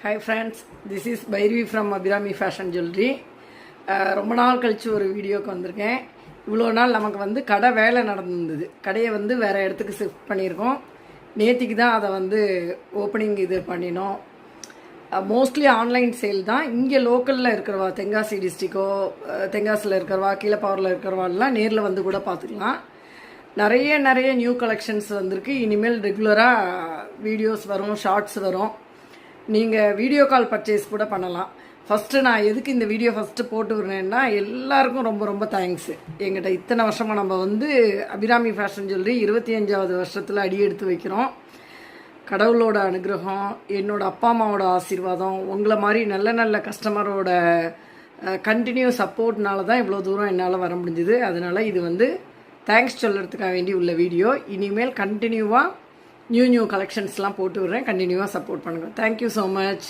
Hi friends, this is Bhairavi from Abhirami Fashion Jewelry. ரொம்ப நாள் கழிச்சு ஒரு வீடியோக்கு வந்திருக்கேன். இவ்வளோ நாள் நமக்கு வந்து கடை வேலை நடந்தது. கடையை வந்து வேறு இடத்துக்கு ஷிஃப்ட் பண்ணியிருக்கோம். நேற்றுக்கு தான் அதை வந்து ஓப்பனிங் இது பண்ணினோம். மோஸ்ட்லி ஆன்லைன் சேல் தான். இங்கே லோக்கலில் இருக்கிறவா, தென்காசி டிஸ்ட்ரிக்கோ, தென்காசியில் இருக்கிறவா, கீழப்பவரில் இருக்கிறவாலாம் நேரில் வந்து கூட பார்த்துக்கலாம். நிறைய நியூ கலெக்ஷன்ஸ் வந்திருக்கு. இனிமேல் ரெகுலராக வீடியோஸ் வரும், ஷார்ட்ஸ் வரும். நீங்கள் வீடியோ கால் பர்ச்சேஸ் கூட பண்ணலாம். ஃபஸ்ட்டு நான் எதுக்கு இந்த வீடியோ ஃபஸ்ட்டு போட்டு விடுறேன்னா, எல்லாருக்கும் ரொம்ப தேங்க்ஸு. எங்கிட்ட இத்தனை வருஷமாக நம்ம வந்து அபிராமி ஃபேஷன் ஜுவல்லரி 25வது வருஷத்தில் அடி எடுத்து வைக்கிறோம். கடவுளோட அனுகிரகம், என்னோடய அப்பா அம்மாவோட ஆசீர்வாதம், உங்களை மாதிரி நல்ல கஸ்டமரோட கண்டினியூ சப்போர்ட்னால தான் இவ்வளோ தூரம் என்னால் வர முடிஞ்சுது. அதனால் இது வந்து தேங்க்ஸ் சொல்கிறதுக்காக வேண்டி உள்ள வீடியோ. இனிமேல் கண்டினியூவாக நியூ கலெக்ஷன்ஸ்லாம் போட்டு விடுறேன். கண்டினியூவாக சப்போர்ட் பண்ணுங்கள். Thank you so much.